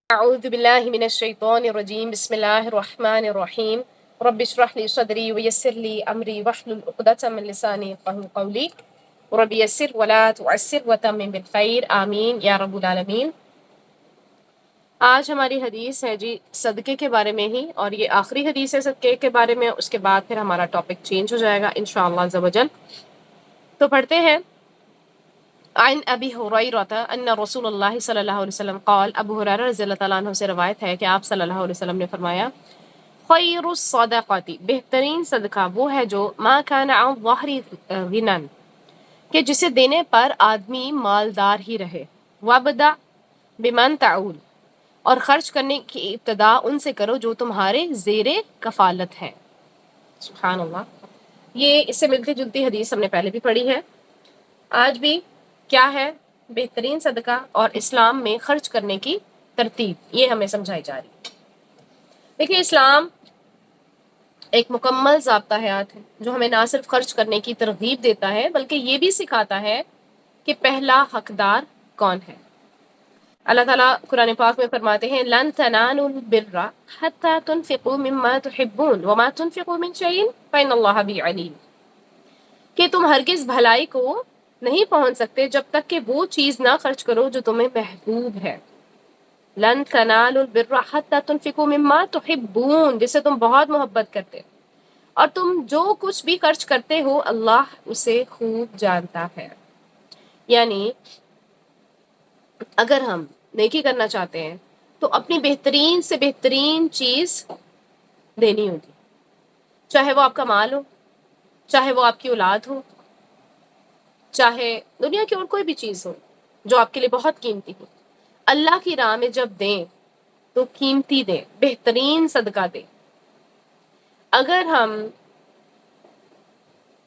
أعوذ بالله من الشيطان الرجيم بسم الله الرحمن الرحيم رب اشرح لي صدري ويسر لي أمري واحلل عقدة من لساني يفقهوا قولي رب يسر ولا تعسر وتمم بالخير آمین یا رب العالمین۔ آج ہماری حدیث ہے جی صدقے کے بارے میں ہی، اور یہ آخری حدیث ہے صدقے کے بارے میں، اس کے بعد پھر ہمارا ٹاپک چینج ہو جائے گا انشاءاللہ عز و جل۔ تو پڑھتے ہیں عن ابی ہریرہ ان رسول اللہ صلی اللہ علیہ وسلم قال، ابو ہریرہ رضی اللہ تعالیٰ عنہ سے روایت ہے کہ آپ صلی اللہ علیہ وسلم نے فرمایا، خیر الصدقات، بہترین صدقہ وہ ہے جو ما کان عن ظہر غنن، کہ جسے دینے پر آدمی مالدار ہی رہے، وابدع بمن تعول، اور خرچ کرنے کی ابتدا ان سے کرو جو تمہارے زیر کفالت ہے۔ سبحان اللہ، یہ اس سے ملتی جلتی حدیث ہم نے پہلے بھی پڑھی ہے۔ آج بھی کیا ہے بہترین صدقہ اور اسلام میں خرچ کرنے کی ترتیب، یہ ہمیں سمجھائی جا رہی ہے۔ دیکھیں، اسلام ایک مکمل ضابطہ حیات ہے جو ہمیں نہ صرف خرچ کرنے کی ترغیب دیتا ہے بلکہ یہ بھی سکھاتا ہے کہ پہلا حقدار کون ہے۔ اللہ تعالیٰ قرآن پاک میں فرماتے ہیں لن تنالوا البر حتى تنفقوا مما تحبون وما تنفقوا من شيء فإن الله به عليم، کہ تم ہرگز بھلائی کو نہیں پہنچ سکتے جب تک کہ وہ چیز نہ خرچ کرو جو تمہیں محبوب ہے۔ لن تنالوا البر حتى تنفقوا مما تحبون، جسے تم بہت محبت کرتے، اور تم جو کچھ بھی خرچ کرتے ہو اللہ اسے خوب جانتا ہے۔ یعنی اگر ہم نیکی کرنا چاہتے ہیں تو اپنی بہترین سے بہترین چیز دینی ہوگی، چاہے وہ آپ کا مال ہو، چاہے وہ آپ کی اولاد ہو، چاہے دنیا کی اور کوئی بھی چیز ہو جو آپ کے لیے بہت قیمتی ہو۔ اللہ کی راہ میں جب دیں تو قیمتی دیں، بہترین صدقہ دیں۔ اگر ہم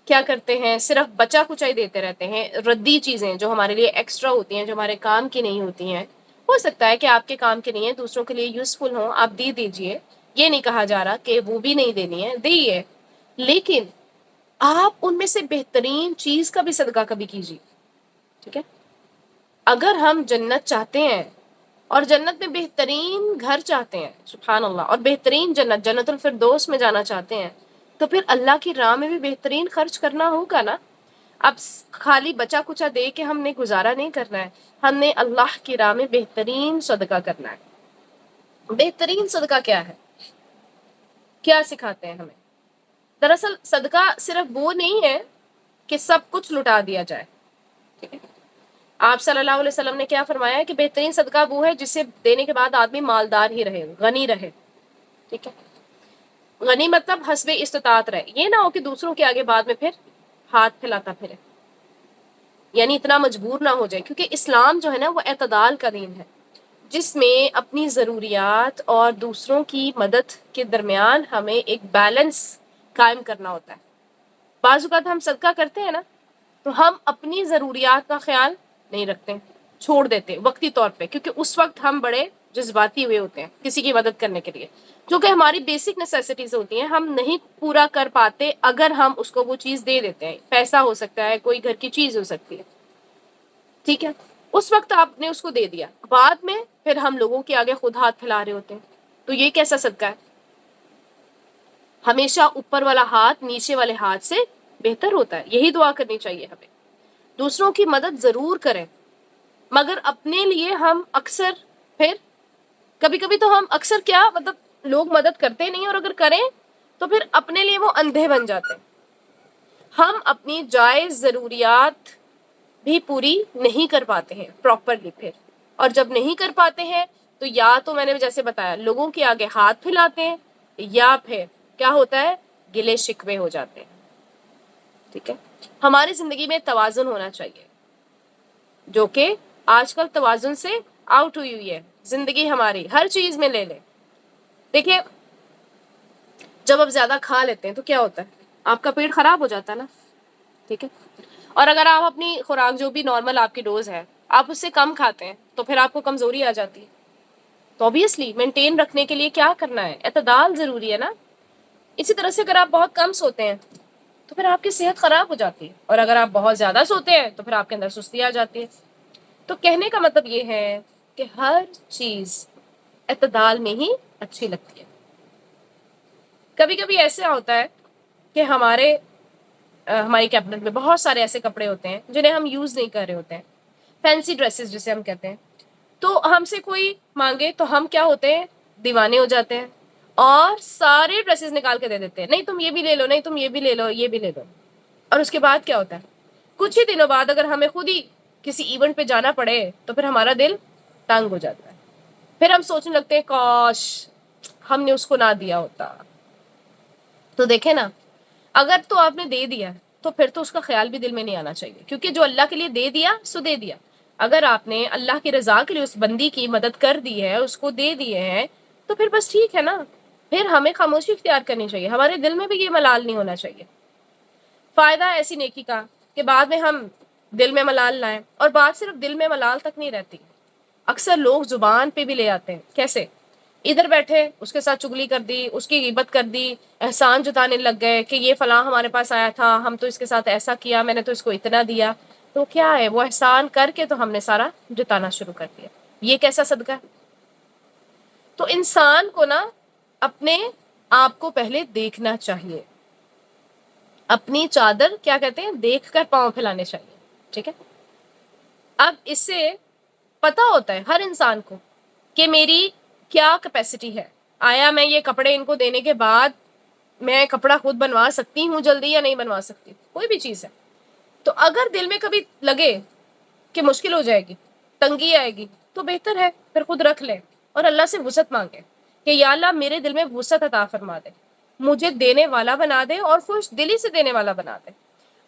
کیا کرتے ہیں صرف بچا کچا دیتے رہتے ہیں، ردی چیزیں جو ہمارے لیے ایکسٹرا ہوتی ہیں، جو ہمارے کام کی نہیں ہوتی ہیں، ہو سکتا ہے کہ آپ کے کام کے نہیں ہیں، دوسروں کے لیے یوزفل ہوں، آپ دے دیجئے، یہ نہیں کہا جا رہا کہ وہ بھی نہیں دینی ہے، دئیے، لیکن آپ ان میں سے بہترین چیز کا بھی صدقہ کبھی کیجیے، ٹھیک ہے؟ اگر ہم جنت چاہتے ہیں اور جنت میں بہترین گھر چاہتے ہیں، سبحان اللہ، اور بہترین جنت، جنت الفردوس میں جانا چاہتے ہیں، تو پھر اللہ کی راہ میں بھی بہترین خرچ کرنا ہوگا نا۔ اب خالی بچا کچا دے کے ہم نے گزارا نہیں کرنا ہے، ہم نے اللہ کی راہ میں بہترین صدقہ کرنا ہے۔ بہترین صدقہ کیا ہے؟ کیا سکھاتے ہیں ہمیں؟ دراصل صدقہ صرف وہ نہیں ہے کہ سب کچھ لٹا دیا جائے، ٹھیک ہے؟ آپ صلی اللہ علیہ وسلم نے کیا فرمایا ہے کہ بہترین صدقہ وہ ہے جسے دینے کے بعد آدمی مالدار ہی رہے، غنی رہے، ٹھیک ہے؟ غنی مطلب حسب استطاعت رہے، یہ نہ ہو کہ دوسروں کے آگے بعد میں پھر ہاتھ پھیلاتا پھرے، یعنی اتنا مجبور نہ ہو جائے، کیونکہ اسلام جو ہے نا وہ اعتدال کا دین ہے، جس میں اپنی ضروریات اور دوسروں کی مدد کے درمیان ہمیں ایک بیلنس قائم کرنا ہوتا ہے۔ بعض اوقات ہم صدقہ کرتے ہیں نا تو ہم اپنی ضروریات کا خیال نہیں رکھتے، چھوڑ دیتے وقتی طور پہ، کیونکہ اس وقت ہم بڑے جذباتی ہوئے ہوتے ہیں کسی کی مدد کرنے کے لیے، جو کہ ہماری بیسک نیسیسٹیز ہوتی ہیں، ہم نہیں پورا کر پاتے اگر ہم اس کو وہ چیز دے دیتے ہیں، پیسہ ہو سکتا ہے، کوئی گھر کی چیز ہو سکتی ہے، ٹھیک ہے؟ اس وقت آپ نے اس کو دے دیا، بعد میں پھر ہم لوگوں کے آگے خود ہاتھ پھیلا رہے ہوتے ہیں، تو یہ کیسا صدقہ ہے؟ ہمیشہ اوپر والا ہاتھ نیچے والے ہاتھ سے بہتر ہوتا ہے، یہی دعا کرنی چاہیے ہمیں۔ دوسروں کی مدد ضرور کریں، مگر اپنے لیے ہم اکثر پھر کبھی کبھی تو ہم اکثر کیا مطلب لوگ مدد کرتے نہیں، اور اگر کریں تو پھر اپنے لیے وہ اندھے بن جاتے ہیں۔ ہم اپنی جائز ضروریات بھی پوری نہیں کر پاتے ہیں پراپرلی، پھر اور جب نہیں کر پاتے ہیں تو یا تو میں نے جیسے بتایا لوگوں کے آگے ہاتھ پھیلاتے ہیں، یا پھر کیا ہوتا ہے گلے شکوے ہو جاتے ہیں، ٹھیک ہے؟ ہماری زندگی میں توازن ہونا چاہیے، جو کہ آج کل توازن سے آؤٹ ہوئی ہوئی ہے زندگی ہماری، ہر چیز میں لے لیں۔ دیکھیں، جب آپ زیادہ کھا لیتے ہیں تو کیا ہوتا ہے؟ آپ کا پیٹ خراب ہو جاتا ہے نا، ٹھیک ہے؟ اور اگر آپ اپنی خوراک جو بھی نارمل آپ کی ڈوز ہے آپ اس سے کم کھاتے ہیں تو پھر آپ کو کمزوری آ جاتی ہے۔ تو obviously مینٹین رکھنے کے لیے کیا کرنا ہے؟ اعتدال ضروری ہے نا۔ اسی طرح سے اگر آپ بہت کم سوتے ہیں تو پھر آپ کی صحت خراب ہو جاتی ہے، اور اگر آپ بہت زیادہ سوتے ہیں تو پھر آپ کے اندر سستی آ جاتی ہے۔ تو کہنے کا مطلب یہ ہے کہ ہر چیز اعتدال میں ہی اچھی لگتی ہے. کبھی کبھی ایسا ہوتا ہے کہ ہماری کیبنٹ میں بہت سارے ایسے کپڑے ہوتے ہیں جنہیں ہم یوز نہیں کر رہے ہوتے ہیں، فینسی ڈریسز جسے ہم کہتے ہیں. تو ہم سے کوئی مانگے تو ہم کیا ہوتے ہیں، دیوانے ہو جاتے ہیں اور سارے ڈریسز نکال کے دے دیتے ہیں، نہیں تم یہ بھی لے لو، نہیں تم یہ بھی لے لو، یہ بھی لے لو. اور اس کے بعد کیا ہوتا ہے، کچھ ہی دنوں بعد اگر ہمیں خود ہی کسی ایونٹ پہ جانا پڑے تو پھر ہمارا دل تنگ ہو جاتا ہے. پھر ہم سوچنے لگتے ہیں کاش ہم نے اس کو نہ دیا ہوتا. تو دیکھیں نا، اگر تو آپ نے دے دیا تو پھر تو اس کا خیال بھی دل میں نہیں آنا چاہیے، کیونکہ جو اللہ کے لیے دے دیا سو دے دیا. اگر آپ نے اللہ کی رضا کے لیے اس بندی کی مدد کر دی ہے، اس کو دے دیے ہیں، تو پھر بس ٹھیک ہے نا. پھر ہمیں خاموشی اختیار کرنی چاہیے، ہمارے دل میں بھی یہ ملال نہیں ہونا چاہیے. فائدہ ایسی نیکی کا کہ بعد میں ہم دل میں ملال لائیں، اور بات صرف دل میں ملال تک نہیں رہتی. اکثر لوگ زبان پہ بھی لے آتے ہیں. کیسے؟ ادھر بیٹھے اس کے ساتھ چگلی کر دی، اس کی غیبت کر دی، احسان جتانے لگ گئے کہ یہ فلاں ہمارے پاس آیا تھا، ہم تو اس کے ساتھ ایسا کیا، میں نے تو اس کو اتنا دیا. تو کیا ہے، وہ احسان کر کے تو ہم نے سارا جتانا شروع کر دیا. یہ کیسا صدقہ ہے؟ تو انسان کو نا اپنے آپ کو پہلے دیکھنا چاہیے. اپنی چادر کیا کہتے ہیں، دیکھ کر پاؤں پھیلانے چاہیے. ٹھیک ہے. اب اس سے پتا ہوتا ہے ہر انسان کو کہ میری کیا کیپیسٹی ہے. آیا میں یہ کپڑے ان کو دینے کے بعد میں کپڑا خود بنوا سکتی ہوں جلدی یا نہیں بنوا سکتی، کوئی بھی چیز ہے. تو اگر دل میں کبھی لگے کہ مشکل ہو جائے گی، تنگی آئے گی، تو بہتر ہے پھر خود رکھ لے اور اللہ سے وسعت مانگے کہ یا اللہ میرے دل میں وسعت عطا فرما دے، مجھے دینے والا بنا دے اور خوش دلی سے دینے والا بنا دے.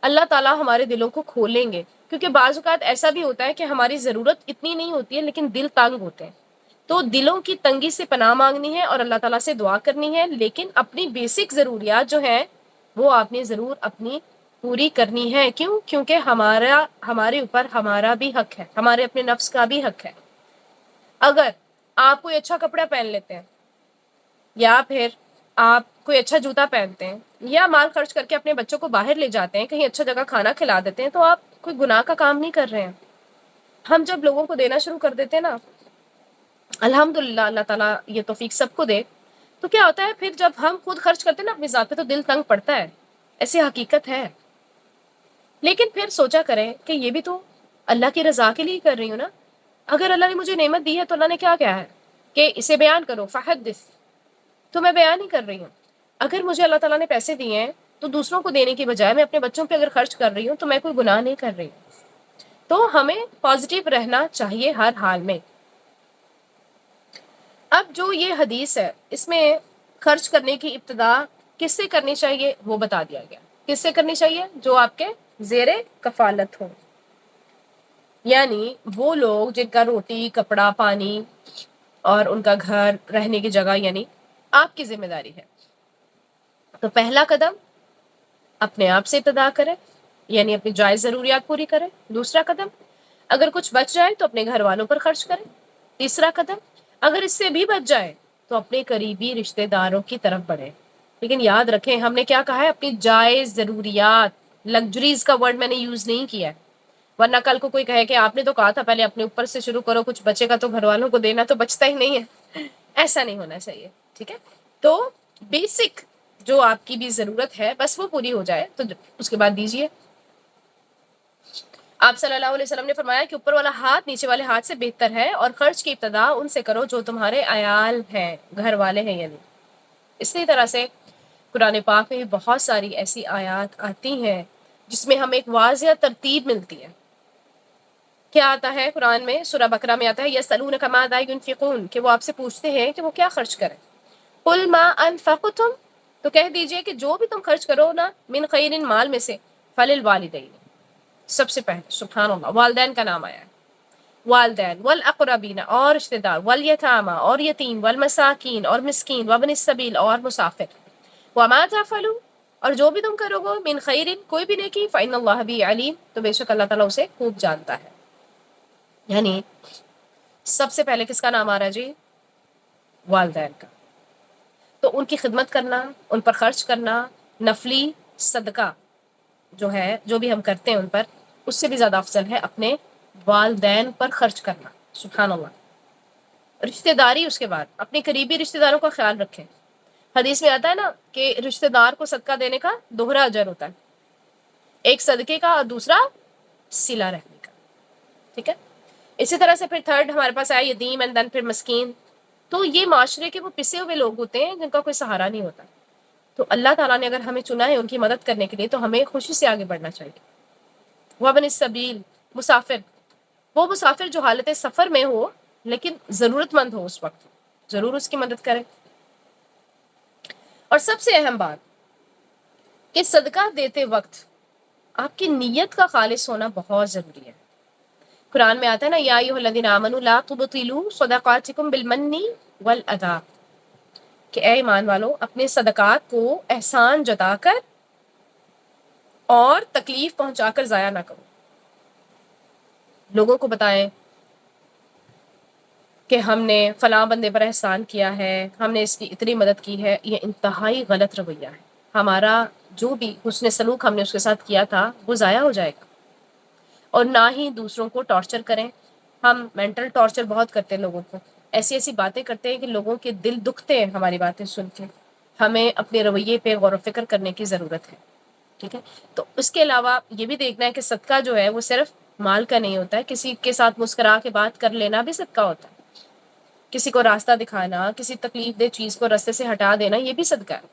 اللہ تعالیٰ ہمارے دلوں کو کھولیں گے، کیونکہ بعض اوقات ایسا بھی ہوتا ہے کہ ہماری ضرورت اتنی نہیں ہوتی ہے لیکن دل تنگ ہوتے ہیں. تو دلوں کی تنگی سے پناہ مانگنی ہے اور اللہ تعالیٰ سے دعا کرنی ہے، لیکن اپنی بیسک ضروریات جو ہیں وہ آپ نے ضرور اپنی پوری کرنی ہے. کیوں؟ کیونکہ ہمارے اوپر ہمارا بھی حق ہے، ہمارے اپنے نفس کا بھی حق ہے. اگر آپ کوئی اچھا کپڑا پہن لیتے ہیں، یا پھر آپ کوئی اچھا جوتا پہنتے ہیں، یا مال خرچ کر کے اپنے بچوں کو باہر لے جاتے ہیں، کہیں اچھا جگہ کھانا کھلا دیتے ہیں، تو آپ کوئی گناہ کا کام نہیں کر رہے ہیں. ہم جب لوگوں کو دینا شروع کر دیتے ہیں نا، الحمدللہ اللہ تعالیٰ یہ توفیق سب کو دے، تو کیا ہوتا ہے پھر جب ہم خود خرچ کرتے ہیں نا اپنی ذات پہ تو دل تنگ پڑتا ہے. ایسی حقیقت ہے. لیکن پھر سوچا کریں کہ یہ بھی تو اللہ کی رضا کے لیے کر رہی ہوں نا. اگر اللہ نے مجھے نعمت دی ہے تو اللہ نے کیا کہا ہے کہ اسے بیان کرو، فحدث، تو میں بیان ہی کر رہی ہوں. اگر مجھے اللہ تعالیٰ نے پیسے دیے ہیں تو دوسروں کو دینے کی بجائے میں اپنے بچوں پہ اگر خرچ کر رہی ہوں تو میں کوئی گناہ نہیں کر رہی ہوں. تو ہمیں پازیٹیو رہنا چاہیے ہر حال میں. اب جو یہ حدیث ہے اس میں خرچ کرنے کی ابتدا کس سے کرنی چاہیے وہ بتا دیا گیا. کس سے کرنی چاہیے؟ جو آپ کے زیر کفالت ہوں، یعنی وہ لوگ جن کا روٹی، کپڑا، پانی اور ان کا گھر رہنے کی جگہ یعنی آپ کی ذمہ داری ہے. تو پہلا قدم اپنے آپ سے ابتدا کرے، یعنی اپنی جائز ضروریات پوری کرے. دوسرا قدم اگر کچھ بچ جائے تو اپنے گھر والوں پر خرچ کرے. تیسرا قدم اگر اس سے بھی بچ جائے تو اپنے قریبی رشتہ داروں کی طرف بڑھے. لیکن یاد رکھیں ہم نے کیا کہا ہے، اپنی جائز ضروریات. لگژریز کا ورڈ میں نے یوز نہیں کیا ہے، ورنہ کل کو کوئی کہے کہ آپ نے تو کہا تھا پہلے اپنے اوپر سے شروع کرو، کچھ بچے گا تو گھر والوں کو دینا، تو بچتا ہی نہیں ہے. ایسا نہیں ہونا چاہیے. ٹھیک ہے. تو بیسک جو آپ کی بھی ضرورت ہے بس وہ پوری ہو جائے تو اس کے بعد دیجیے. آپ صلی اللہ علیہ وسلم نے فرمایا کہ اوپر والا ہاتھ نیچے والے ہاتھ سے بہتر ہے، اور خرچ کی ابتدا ان سے کرو جو تمہارے عیال ہیں، گھر والے ہیں. یعنی اسی طرح سے قرآن پاک میں بہت ساری ایسی آیات آتی ہیں جس میں ہمیں ایک واضح ترتیب ملتی ہے. کیا آتا ہے قرآن میں؟ سورہ بقرہ میں آتا ہے یسألونک ماذا ينفقون، کہ وہ آپ سے پوچھتے ہیں کہ وہ کیا خرچ کریں. قل ما انفقتم، تو کہہ دیجئے کہ جو بھی تم خرچ کرو نا، من خیر، مال میں سے، فللوالدین، سب سے پہلے سبحان اللہ والدین کا نام آیا ہے. والدین، والاقربین اور رشتہ دار، والیتامى اور یتیم، والمساکین اور مسکین، وابن السبیل اور مسافر. وما تفعلوا، اور جو بھی تم کرو گے، من خیر، کوئی بھی نیکی، فإن اللہ بھی علیم، تو بے شک اللہ تعالیٰ اسے خوب جانتا ہے. یعنی سب سے پہلے کس کا نام آ رہا ہے جی؟ والدین کا. تو ان کی خدمت کرنا، ان پر خرچ کرنا، نفلی صدقہ جو ہے جو بھی ہم کرتے ہیں ان پر، اس سے بھی زیادہ افضل ہے اپنے والدین پر خرچ کرنا. سبحان اللہ. رشتہ داری اس کے بعد اپنے قریبی رشتہ داروں کا خیال رکھیں. حدیث میں آتا ہے نا کہ رشتہ دار کو صدقہ دینے کا دوہرا اجر ہوتا ہے، ایک صدقے کا اور دوسرا صلہ رحمی کا. ٹھیک ہے. اسی طرح سے پھر تھرڈ ہمارے پاس آیا یتیم اینڈ دین پھر مسکین. تو یہ معاشرے کے وہ پسے ہوئے لوگ ہوتے ہیں جن کا کوئی سہارا نہیں ہوتا. تو اللہ تعالیٰ نے اگر ہمیں چنا ہے ان کی مدد کرنے کے لیے تو ہمیں خوشی سے آگے بڑھنا چاہیے. وابن السبیل، مسافر، وہ مسافر جو حالت سفر میں ہو لیکن ضرورت مند ہو اس وقت ضرور اس کی مدد کریں. اور سب سے اہم بات کہ صدقہ دیتے وقت آپ کی نیت کا خالص ہونا بہت ضروری ہے. قرآن میں آتا ہے نا یا ایھا الذین آمنوا لا تبطلوا صدقاتکم بالمن والاذی، کہ اے ایمان والو اپنے صدقات کو احسان جتا کر اور تکلیف پہنچا کر ضائع نہ کرو. لوگوں کو بتائیں کہ ہم نے فلاں بندے پر احسان کیا ہے، ہم نے اس کی اتنی مدد کی ہے. یہ انتہائی غلط رویہ ہے. ہمارا جو بھی حسن سلوک ہم نے اس کے ساتھ کیا تھا وہ ضائع ہو جائے گا. اور نہ ہی دوسروں کو ٹارچر کریں. ہم مینٹل ٹارچر بہت کرتے ہیں لوگوں کو، ایسی ایسی باتیں کرتے ہیں کہ لوگوں کے دل دکھتے ہیں ہماری باتیں سن کے. ہمیں اپنے رویے پہ غور و فکر کرنے کی ضرورت ہے. ٹھیک ہے. تو اس کے علاوہ یہ بھی دیکھنا ہے کہ صدقہ جو ہے وہ صرف مال کا نہیں ہوتا ہے. کسی کے ساتھ مسکرا کے بات کر لینا بھی صدقہ ہوتا ہے. کسی کو راستہ دکھانا، کسی تکلیف دہ چیز کو راستے سے ہٹا دینا، یہ بھی صدقہ ہے.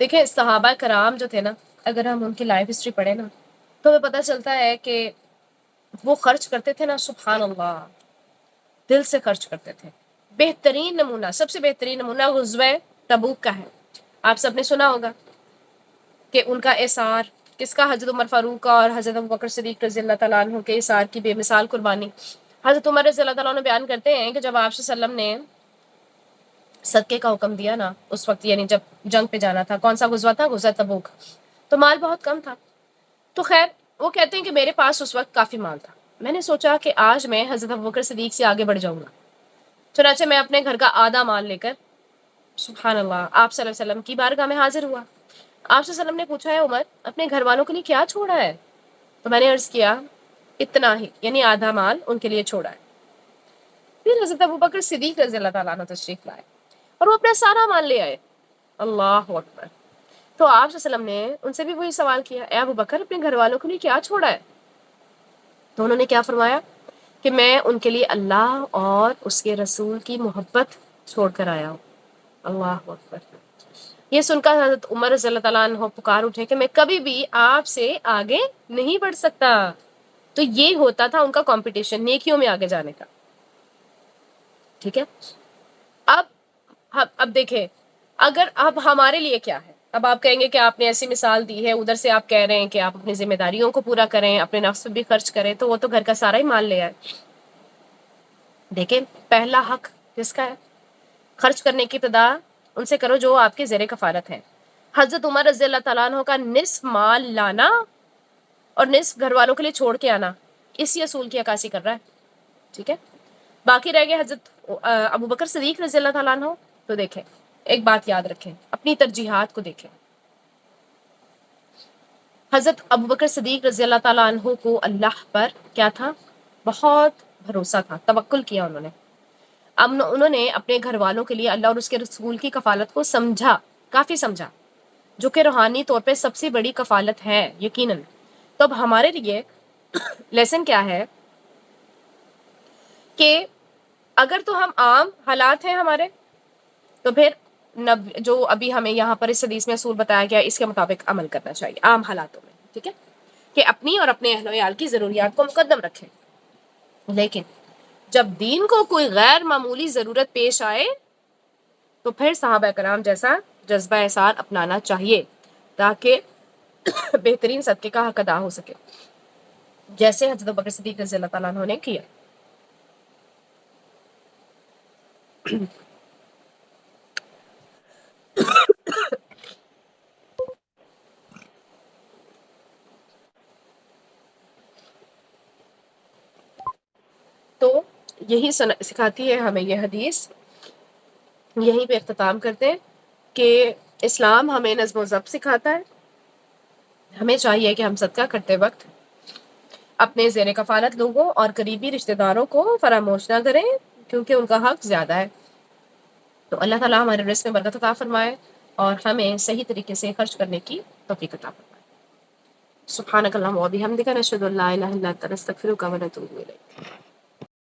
دیکھیں صحابہ کرام جو تھے نا، اگر ہم ان کی لائف ہسٹری پڑھیں نا تو ہمیں پتہ چلتا ہے کہ وہ خرچ کرتے تھے نا، سبحان اللہ، دل سے خرچ کرتے تھے. بہترین نمونہ، سب سے بہترین نمونہ غزوہ تبوک کا ہے. آپ سب نے سنا ہوگا کہ ان کا اثار کس کا، حضرت عمر فاروق کا اور حضرت ابوبکر صدیق رضی اللہ تعالیٰ عنہ کے اثار کی بے مثال قربانی. حضرت عمر رضی اللہ تعالیٰ عنہ بیان کرتے ہیں کہ جب آپ صلی اللہ علیہ وسلم نے صدقے کا حکم دیا نا اس وقت، یعنی جب جنگ پہ جانا تھا، کون سا غزوہ تھا؟ غزوہ تبوک. تو مال بہت کم تھا. تو خیر وہ کہتے ہیں کہ میرے پاس اس وقت کافی مال تھا. میں نے سوچا کہ آج میں حضرت ابوبکر صدیق سے آگے بڑھ جاؤں گا. چنانچہ میں اپنے گھر کا آدھا مال لے کر سبحان اللہ آپ صلی اللہ علیہ وسلم کی بارگاہ میں حاضر ہوا. آپ صلی اللہ علیہ وسلم نے پوچھا ہے عمر اپنے گھر والوں کے لیے کیا چھوڑا ہے؟ تو میں نے عرض کیا اتنا ہی، یعنی آدھا مال ان کے لیے چھوڑا ہے. پھر حضرت ابوبکر صدیق رضی اللہ تعالیٰ عنہ تشریف لائے اور وہ اپنا سارا مال لے آئے. اللہ اکبر. تو آپ صلی اللہ علیہ وسلم نے ان سے بھی وہی سوال کیا، اے ابوبکر اپنے گھر والوں کے لیے کیا چھوڑا ہے؟ تو انہوں نے کیا فرمایا کہ میں ان کے لیے اللہ اور اس کے رسول کی محبت چھوڑ کر آیا ہوں. اللہ اکبر. یہ سن کر حضرت عمر رضی اللہ تعالیٰ عنہ پکار اٹھے کہ میں کبھی بھی آپ سے آگے نہیں بڑھ سکتا. تو یہ ہوتا تھا ان کا کمپٹیشن نیکیوں میں آگے جانے کا. ٹھیک ہے. اب دیکھیں اگر اب ہمارے لیے کیا ہے. اب آپ کہیں گے کہ آپ نے ایسی مثال دی ہے، ادھر سے آپ کہہ رہے ہیں کہ آپ اپنی ذمہ داریوں کو پورا کریں، اپنے نفس پہ بھی خرچ کریں، تو وہ تو گھر کا سارا ہی مال لے آئے. دیکھیں پہلا حق کس کا ہے؟ خرچ کرنے کی ابتدا ان سے کرو جو آپ کے زیر کفالت ہے. حضرت عمر رضی اللہ تعالیٰ عنہ کا نصف مال لانا اور نصف گھر والوں کے لیے چھوڑ کے آنا اسی اصول کی عکاسی کر رہا ہے. ٹھیک ہے. باقی رہ گئے حضرت ابوبکر صدیق رضی اللہ تعالیٰ عنہ. تو دیکھیں ایک بات یاد رکھیں، اپنی ترجیحات کو دیکھیں. حضرت ابوبکر صدیق رضی اللہ تعالیٰ عنہ کو اللہ پر کیا تھا؟ بہت بھروسہ تھا، توکل کیا انہوں نے. انہوں نے اپنے گھر والوں کے لیے اللہ اور اس کے رسول کی کفالت کو سمجھا، کافی سمجھا، جو کہ روحانی طور پہ سب سے بڑی کفالت ہے یقیناً. تو اب ہمارے لیے لیسن کیا ہے کہ اگر تو ہم عام حالات ہیں ہمارے تو پھر جو ابھی ہمیں یہاں پر اس حدیث میں اصول بتایا گیا اس کے مطابق عمل کرنا چاہیے عام حالاتوں میں. ٹھیک ہے کہ اپنی اور اپنے اہل و عیال کی ضروریات کو مقدم رکھیں. لیکن جب دین کو کوئی غیر معمولی ضرورت پیش آئے تو پھر صحابہ کرام جیسا جذبہ احسان اپنانا چاہیے تاکہ بہترین صدقے کا حق ادا ہو سکے، جیسے حضرت بکر صدیق رضی اللہ تعالیٰ عنہ نے کیا. تو یہی سکھاتی ہے ہمیں یہ حدیث. یہیں پہ اختتام کرتے ہیں کہ اسلام ہمیں نظم و ضبط سکھاتا ہے. ہمیں چاہیے کہ ہم صدقہ کرتے وقت اپنے زیر کفالت لوگوں اور قریبی رشتہ داروں کو فراموش نہ کریں کیونکہ ان کا حق زیادہ ہے۔ تو اللہ تعالیٰ ہمارے رزق میں برکت عطا فرمائے اور ہمیں صحیح طریقے سے خرچ کرنے کی توفیق عطا فرمائے۔ سبحانک اللہم و بحمدک، نشہد ان لا الہ الا انت، نستغفرک و نتوب الیک۔